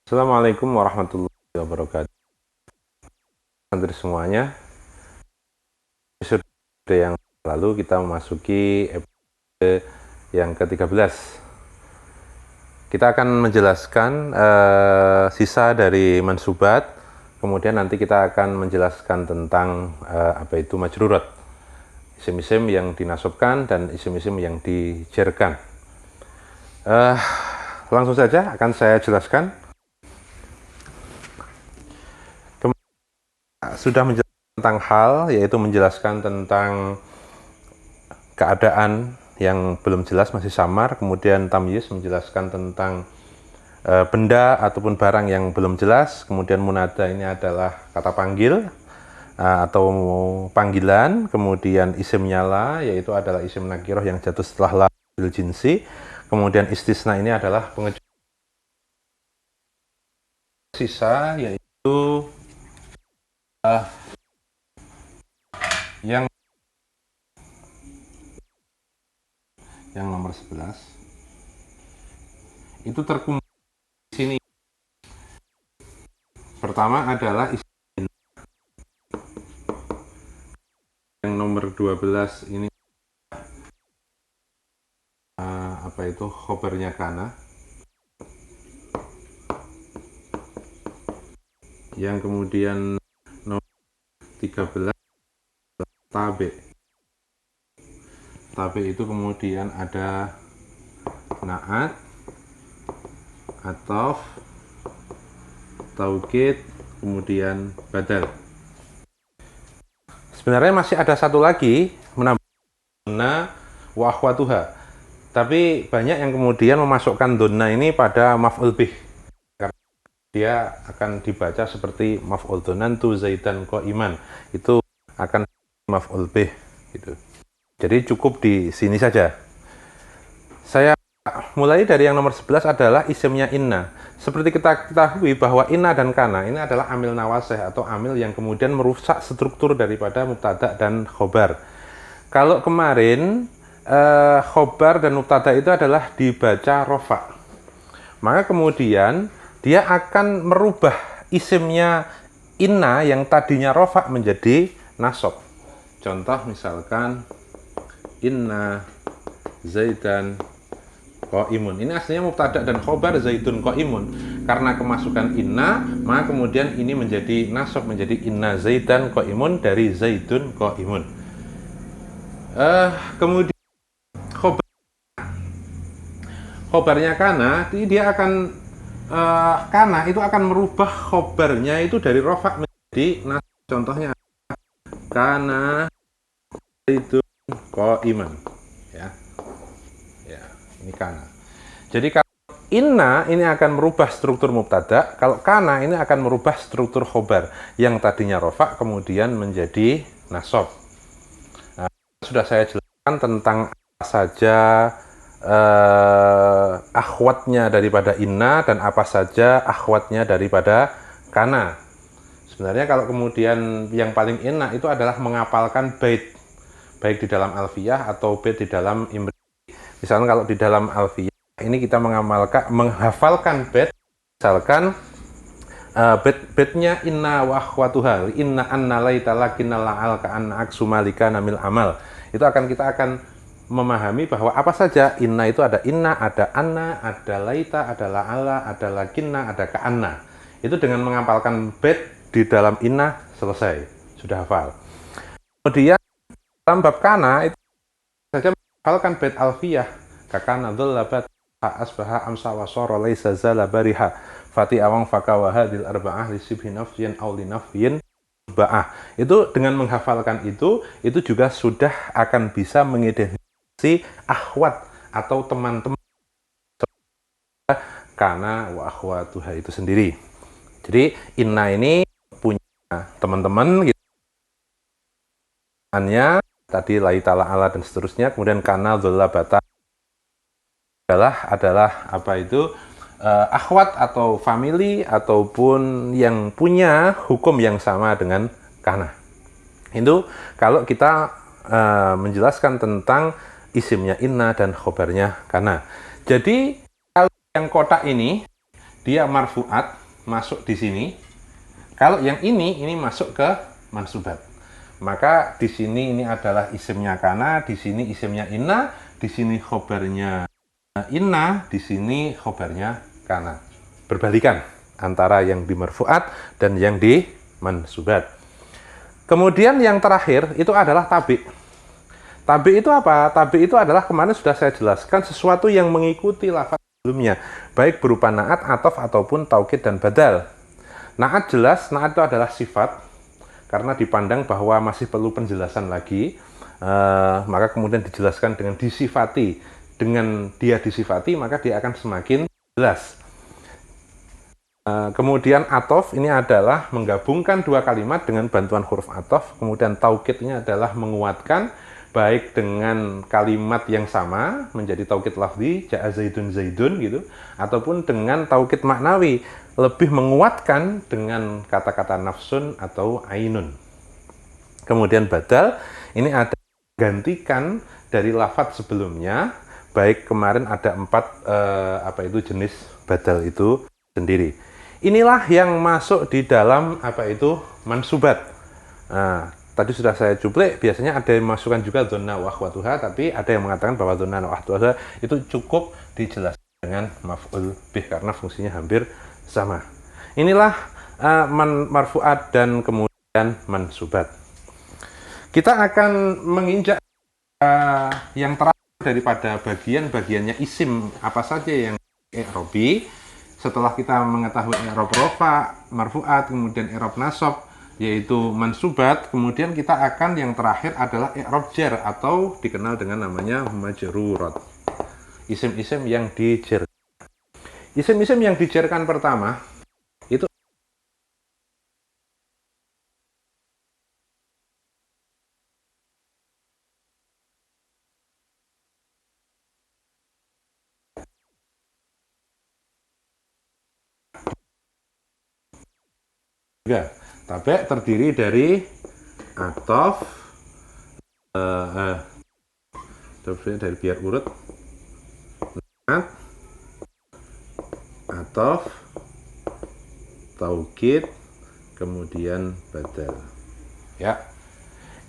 Assalamualaikum warahmatullahi wabarakatuh. Santri semuanya, episode yang lalu kita memasuki episode yang ke-13. Kita akan menjelaskan sisa dari mansubat, kemudian nanti kita akan menjelaskan tentang apa itu majrurat, isim-isim yang dinasobkan dan isim-isim yang dijerkan. Langsung saja akan saya jelaskan. Sudah menjelaskan tentang hal, yaitu menjelaskan tentang keadaan yang belum jelas, masih samar. Kemudian tamyiz menjelaskan tentang benda ataupun barang yang belum jelas. Kemudian munada ini adalah kata panggil atau panggilan. Kemudian isim nyala, yaitu adalah isim nakiroh yang jatuh setelah la bil jinsi. Kemudian istisna ini adalah pengecualian. Sisa yaitu yang nomor 11 itu terkumpul di sini. Pertama adalah isim yang nomor 12 ini apa itu khobarnya kana. Yang kemudian nomor 13 tabe. Tabe itu kemudian ada naat, atof, taukid, kemudian badal. Sebenarnya masih ada satu lagi, menambah donna wa akhwatuha. Tapi banyak yang kemudian memasukkan donna ini pada maf'ul bih. Karena dia akan dibaca seperti maf'ul donnantu zaidan qa'iman. Itu akan maf'ul bih gitu. Jadi cukup di sini saja. Saya mulai dari yang nomor 11 adalah isimnya inna. Seperti kita ketahui bahwa inna dan kana ini adalah amil nawasih atau amil yang kemudian merusak struktur daripada mubtada dan khobar. Kalau kemarin khobar dan mubtada itu adalah dibaca rofa, maka kemudian dia akan merubah isimnya inna yang tadinya rofa menjadi nasob. Contoh misalkan inna zaidan qa'imun. Ini aslinya mubtada dan khobar zaidun qa'imun. Karena kemasukan inna, maka kemudian ini menjadi nasab, menjadi inna zaidan qa'imun dari zaidun qa'imun. Kemudian khobarnya kana, dia akan kana itu akan merubah khobarnya itu dari rofa menjadi nasab. Contohnya kana zaidun qa'iman. Ya, ini kana. Jadi kalau inna ini akan merubah struktur mubtada, kalau kana ini akan merubah struktur khobar yang tadinya rofa kemudian menjadi nasob. Nah, sudah saya jelaskan tentang apa saja akhwatnya daripada inna dan apa saja akhwatnya daripada kana. Sebenarnya kalau kemudian yang paling enak itu adalah menghafalkan bait, baik di dalam alfiyah atau bait di dalam imri. Misalnya kalau di dalam alfiyah ini kita menghafalkan bait, misalkan baitnya inna wa akhwatuha, inna anna laita lakinna la'al ka anna aksumalika namil amal. Itu kita akan memahami bahwa apa saja inna itu ada inna, ada anna, ada laita, ada la'ala, ada lakinna, ada ka anna. Itu dengan menghafalkan bait di dalam inna selesai, sudah hafal. Kemudian dalam bab kana itu saja menghafalkan bait alfiyah, kakana dhallabat asbaha amsa wa sara laisa zala bariha fati awang fakawahadil arba'ah lisibhi nafyin aw linafyin ba'ah. Itu dengan menghafalkan itu juga sudah akan bisa mengidentifikasi akhwat atau teman-teman kana wa akhwatuha itu sendiri. Jadi inna ini punya teman-teman gitu. Tadi laita la'ala dan seterusnya, kemudian kana dhallabata adalah apa itu akhwat atau family ataupun yang punya hukum yang sama dengan kana. Itu kalau kita menjelaskan tentang isimnya inna dan khobarnya kana. Jadi kalau yang kotak ini dia marfu'at masuk di sini. Kalau yang ini masuk ke mansubat. Maka di sini ini adalah isimnya kana, di sini isimnya inna, di sini khobarnya inna, di sini khobarnya kana. Berbalikan antara yang di marfu'at dan yang di mansubat. Kemudian yang terakhir itu adalah tabi'. Tabi' itu apa? Tabi' itu adalah kemarin sudah saya jelaskan sesuatu yang mengikuti lafaz sebelumnya, baik berupa na'at, atof, ataupun taukid dan badal. Na'at jelas, na'at itu adalah sifat, karena dipandang bahwa masih perlu penjelasan lagi, maka kemudian dijelaskan dengan disifati. Dengan dia disifati, maka dia akan semakin jelas. Kemudian atof ini adalah menggabungkan dua kalimat dengan bantuan huruf atof. Kemudian taukid ini adalah menguatkan, baik dengan kalimat yang sama menjadi taukid lafzi, ja'a zaidun zaidun gitu, ataupun dengan taukid maknawi, lebih menguatkan dengan kata-kata nafsun atau ainun. Kemudian badal ini ada gantikan dari lafadz sebelumnya, baik kemarin ada 4 jenis badal itu sendiri. Inilah yang masuk di dalam mansubat. Nah, tadi sudah saya cuplik, biasanya ada yang masukkan juga dzonna wa akhwatuha, tapi ada yang mengatakan bahwa dzonna wa akhwatuha itu cukup dijelaskan dengan maf'ul bih karena fungsinya hampir sama. Inilah marfu'at dan kemudian mansubat. Kita akan menginjak yang terakhir daripada bagian-bagiannya isim apa saja yang i'robi. Setelah kita mengetahui i'rob rofa, marfu'at, kemudian i'rob nasab, yaitu mansubat, kemudian kita akan yang terakhir adalah i'rob jar atau dikenal dengan namanya majrurat. Isim-isim yang dijar. Isim-isim yang dijarkan pertama itu juga tabe terdiri dari atof, dari biar urut, atof, taukid, kemudian badal. Ya,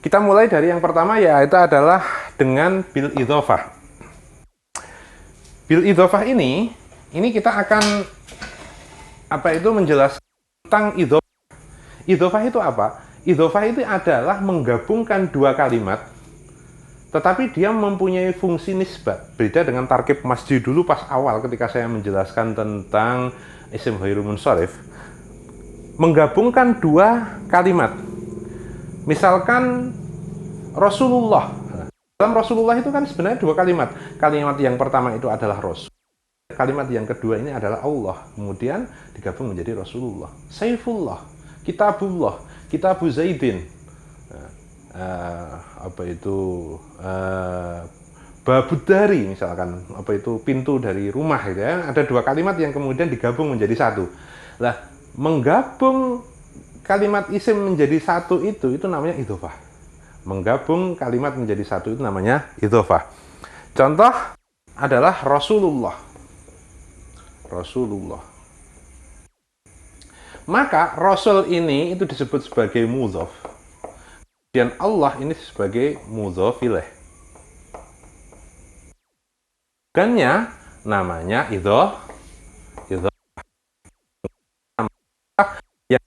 kita mulai dari yang pertama, yaitu adalah dengan bil idhofah. Bil idhofah ini kita akan menjelaskan tentang idhofah. Idhofah itu apa? Idhofah itu adalah menggabungkan dua kalimat, tetapi dia mempunyai fungsi nisbat. Beda dengan tarkib masjid dulu pas awal ketika saya menjelaskan tentang isim ghairu munsharif. Menggabungkan dua kalimat. Misalkan Rasulullah. Dalam Rasulullah itu kan sebenarnya dua kalimat. Kalimat yang pertama itu adalah Rasul. Kalimat yang kedua ini adalah Allah. Kemudian digabung menjadi Rasulullah. Saifullah. Kitabullah, Kitabu Zaidin, Babudari misalkan, pintu dari rumah gitu ya. Ada dua kalimat yang kemudian digabung menjadi satu. Nah, menggabung kalimat isim menjadi satu itu namanya idhofah. Menggabung kalimat menjadi satu itu namanya idhofah. Contoh adalah Rasulullah. Rasulullah. Maka Rasul ini itu disebut sebagai mudhof. Dan Allah ini sebagai mudhof ilaih. Bukannya namanya idhofah. Yang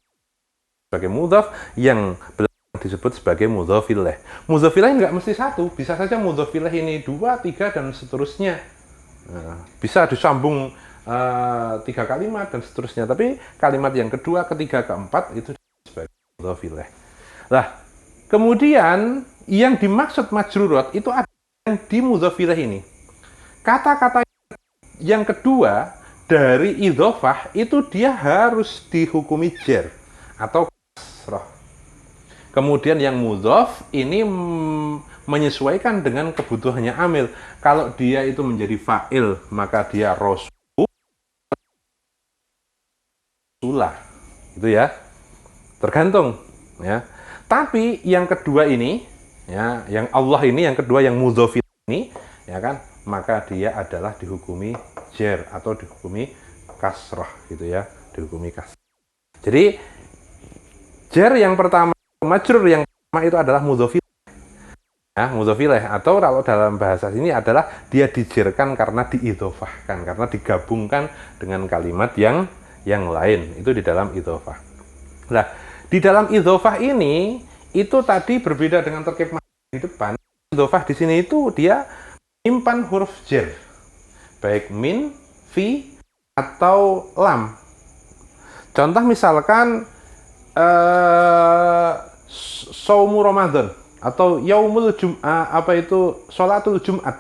sebagai mudhof yang disebut sebagai mudhof ilaih. Mudhof ilaih nggak mesti satu, bisa saja mudhof ilaih ini 2, 3 dan seterusnya. Nah, bisa disambung 3 kalimat dan seterusnya, tapi kalimat yang kedua, ketiga, keempat itu sebagai mudhof ilaih. Nah, kemudian yang dimaksud majrurat itu ada yang di mudhof ilaih ini. Kata-kata yang kedua dari idhofah itu dia harus dihukumi jar atau kasrah. Kemudian yang mudhof ini menyesuaikan dengan kebutuhannya amil. Kalau dia itu menjadi fa'il, maka dia rasul. Itu ya, tergantung ya. Tapi yang kedua ini ya, yang Allah ini yang kedua yang mudhof ini ya kan, maka dia adalah dihukumi jar atau dihukumi kasrah gitu ya, dihukumi kasrah. Jadi jar yang pertama, majrur yang pertama itu adalah mudhof ilaih. Ya, mudhof ilaih, atau kalau dalam bahasa sini adalah dia dijerkan karena diidhofahkan, karena digabungkan dengan kalimat yang lain, itu di dalam idhofah. Nah, di dalam idhofah ini itu tadi berbeda dengan terkib di depan. Idhofah di sini itu dia menyimpan huruf jar, baik min, fi, atau lam. Contoh misalkan saumu Ramadan atau yaumul jum'ah, apa itu sholatul Jum'at.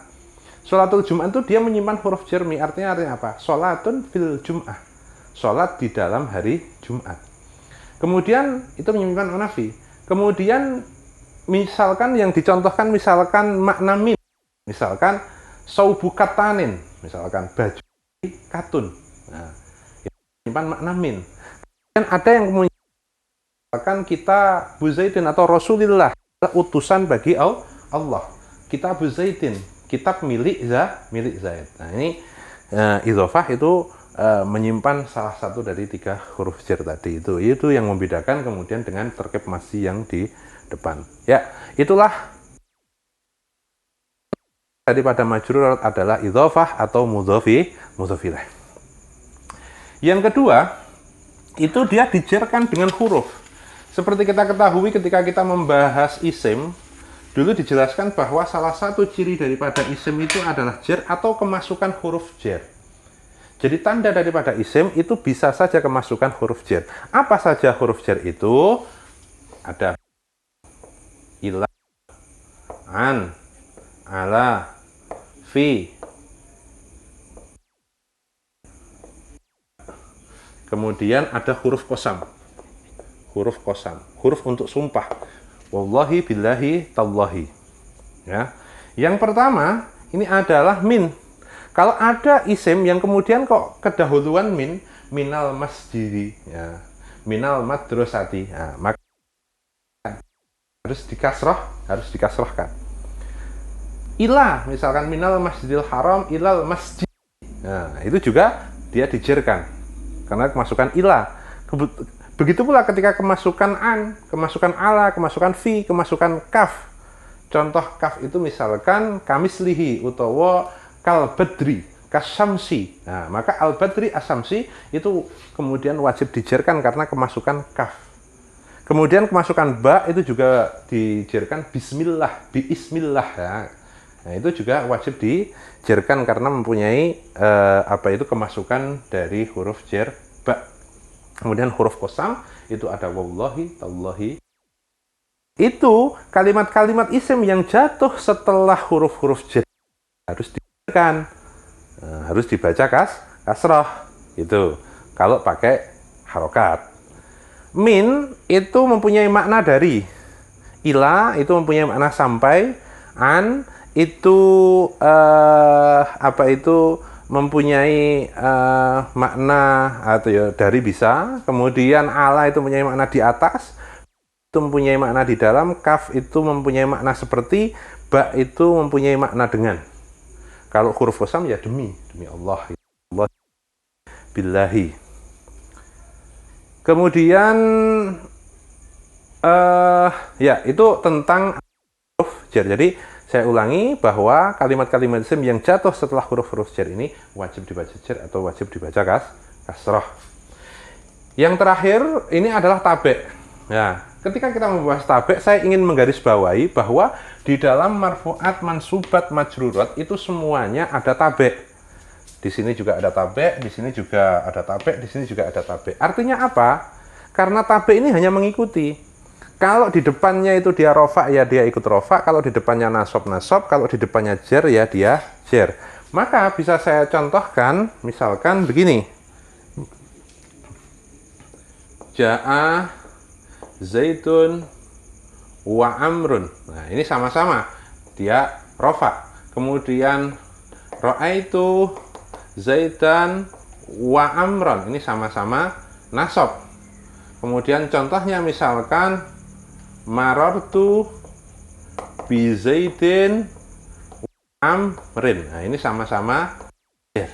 Sholatul Jum'at itu dia menyimpan huruf jar mi, artinya apa? Sholatun fil Jum'ah, sholat di dalam hari Jumat. Kemudian itu menyimpan makna fi. Kemudian misalkan yang dicontohkan misalkan makna min, misalkan saubu katanin, misalkan baju katun. Nah, itu menyimpan makna min. Dan ada yang misalkan kita Zaidin atau Rasulillah, utusan bagi Allah. Kitab Zaidin, kitab milik Zaid. Nah, ini idhofah itu menyimpan salah satu dari 3 huruf jar tadi. Itu yang membedakan kemudian dengan terkib masih yang di depan. Ya, itulah daripada majrur adalah idhofah atau mudhof ilaih. Yang kedua, itu dia dijarkan dengan huruf. Seperti kita ketahui ketika kita membahas isim, dulu dijelaskan bahwa salah satu ciri daripada isim itu adalah jar atau kemasukan huruf jar. Jadi tanda daripada isim itu bisa saja kemasukan huruf jar. Apa saja huruf jar itu? Ada ila, an, ala, fi. Kemudian ada huruf qasam. Huruf qasam, huruf untuk sumpah. Wallahi billahi tallahi. Ya. Yang pertama ini adalah min. Kalau ada isim yang kemudian kok kedahuluan min, minal masjidi, ya, minal madrasati, ya, maka harus dikasrahkan. Ila, misalkan minal masjidil haram ilal masjid, nah, itu juga dia dijerkan karena kemasukan ila. Begitu pula ketika kemasukan an, kemasukan ala, kemasukan fi, kemasukan kaf. Contoh kaf itu misalkan kamislihi utawa kal badri kasamsi. Nah, maka al badri asamsi itu kemudian wajib dijerkan karena kemasukan kaf. Kemudian kemasukan ba itu juga dijerkan bismillah, biismillah ya. Nah, itu juga wajib dijerkan karena mempunyai kemasukan dari huruf jar ba. Kemudian huruf qasam itu ada wallahi, tallahi. Itu kalimat-kalimat isim yang jatuh setelah huruf-huruf jar harus harus dibaca kasrah itu kalau pakai harokat. Min itu mempunyai makna dari, ila itu mempunyai makna sampai, an itu mempunyai makna atau ya dari bisa, kemudian ala itu mempunyai makna di atas, itu mempunyai makna di dalam, kaf itu mempunyai makna seperti, ba itu mempunyai makna dengan. Kalau huruf qasam ya demi Allah, Allah billahi. Kemudian ya itu tentang huruf jar. Jadi saya ulangi bahwa kalimat-kalimat isim yang jatuh setelah huruf-huruf jar ini wajib dibaca jar atau wajib dibaca kasrah. Yang terakhir ini adalah tabe. Ya, ketika kita membahas tabe, saya ingin menggarisbawahi bahwa di dalam marfu'at, mansubat, majrurat itu semuanya ada tabe. Di sini juga ada tabe, di sini juga ada tabe, di sini juga ada tabe. Artinya apa? Karena tabe ini hanya mengikuti. Kalau di depannya itu dia rofa, ya dia ikut rofa. Kalau di depannya nasob, nasob. Kalau di depannya jar, ya dia jar. Maka bisa saya contohkan, misalkan begini. Ja'a Zaidun wa Amrun. Nah, ini sama-sama dia rofa. Kemudian Ra'aitu Zaidan wa Amron. Ini sama-sama nasab. Kemudian contohnya misalkan Marartu bi Zaidin wa Amrin. Nah, ini sama-sama jar.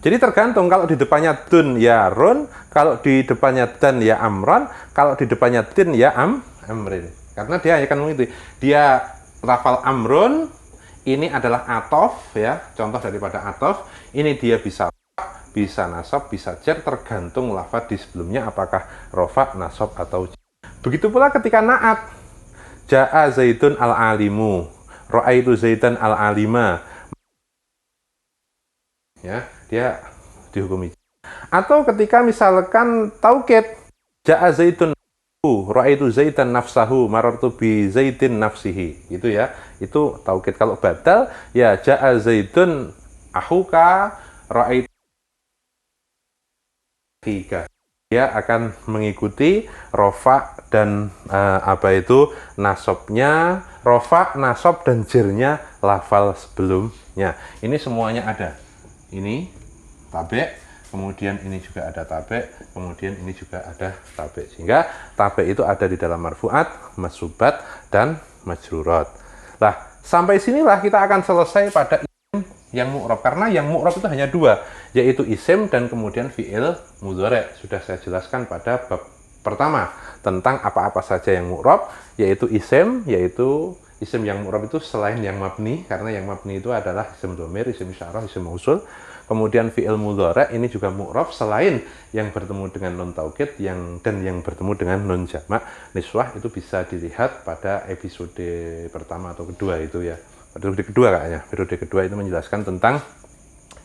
Jadi tergantung, kalau di depannya dun ya run, kalau di depannya dan ya amron, kalau di depannya din ya amrin. Karena dia akan mengikuti. Dia lafal amrun, ini adalah atof ya, contoh daripada atof. Ini dia bisa nasab, bisa jar, tergantung lafaz di sebelumnya apakah rofa, nasab atau jar. Begitu pula ketika naat. Ja'a Zaidun al-alimu, ra'aitu Zaidan al-alima. Ya, dia dihukumi. Atau ketika misalkan taukid, Ja'a Zaidun ra'aitu Zaidan nafsahu, marartu bi Zaidin nafsihi. Itu ya, itu taukid. Kalau badal ya Ja'a Zaidun ahuka, ra'aitu tiga. Dia akan mengikuti rofa dan nasobnya, rofa, nasob dan jernya lafal sebelumnya. Ini semuanya ada. Ini tabe, kemudian ini juga ada tabe, kemudian ini juga ada tabe. Sehingga tabe itu ada di dalam marfuat, masubat dan majrurat. Nah, sampai sinilah kita akan selesai pada yang mu'rab, karena yang mu'rab itu hanya dua, yaitu isim dan kemudian fi'il mudhari'. Sudah saya jelaskan pada bab pertama tentang apa-apa saja yang mu'rab, yaitu isim yang mu'rab itu selain yang mabni, karena yang mabni itu adalah isim dhamir, isim isyarah, isim mausul. Kemudian fi'il mudhari' ini juga mu'rab selain yang bertemu dengan nun taukid dan yang bertemu dengan nun jamak niswah. Itu bisa dilihat pada episode pertama atau kedua itu ya. Periode kedua kayaknya. Periode kedua itu menjelaskan tentang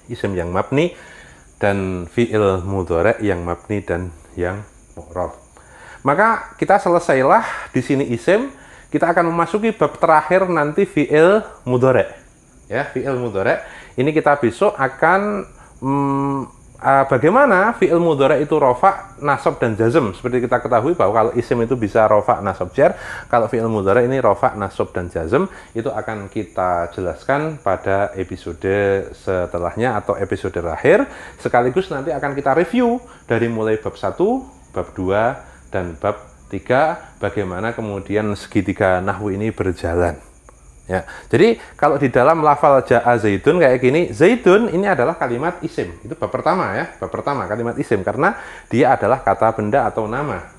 isim yang mabni dan fi'il mudhari' yang mabni dan yang mu'rab. Maka kita selesailah di sini isim, kita akan memasuki bab terakhir nanti fi'il mudhari'. Ya, fi'il mudhari'. Ini kita besok akan bagaimana fi'il mudhari' itu rofa, nasab dan jazm. Seperti kita ketahui bahwa kalau isim itu bisa rofa, nasab, jar. Kalau fi'il mudhari' ini rofa, nasab dan jazm, itu akan kita jelaskan pada episode setelahnya atau episode terakhir. Sekaligus nanti akan kita review dari mulai bab 1, bab 2 dan bab 3, bagaimana kemudian segitiga nahwu ini berjalan. Ya, jadi kalau di dalam lafal ja'a Zaidun kayak gini, Zaidun ini adalah kalimat isim. Itu bab pertama ya, bab pertama kalimat isim, karena dia adalah kata benda atau nama.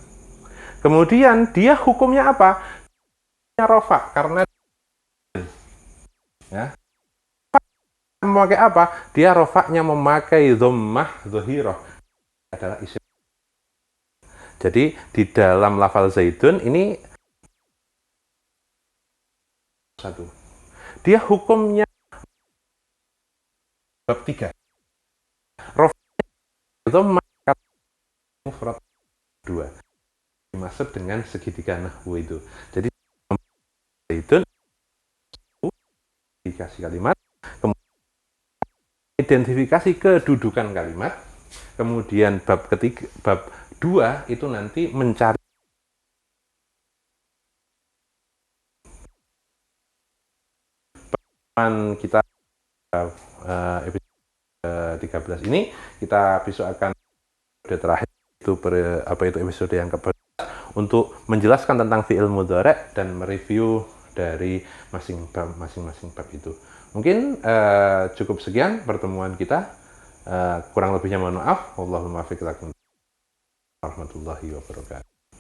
Kemudian dia hukumnya apa? Rofa, karena ya, memakai apa? Dia rofaknya memakai dhammah dhahirah, adalah isim. Jadi di dalam lafal Zaidun ini satu. Dia hukumnya bab 3. Rofaknya dhammah mufrad 2. Dimaksud dengan segitiga nahwu itu. Jadi Zaidun dikasih kalimat, kemudian identifikasi kedudukan kalimat, kemudian bab 2 itu nanti mencari kita episode 13 ini. Kita besok akan episode terakhir itu episode yang ke-11 untuk menjelaskan tentang fi'il mudhari' dan mereview dari masing-masing bab itu. Mungkin cukup sekian pertemuan kita. Kurang lebihnya mohon maaf. Wallahul muwaffiq ila aqwamit thoriq. Warahmatullahi wabarakatuh.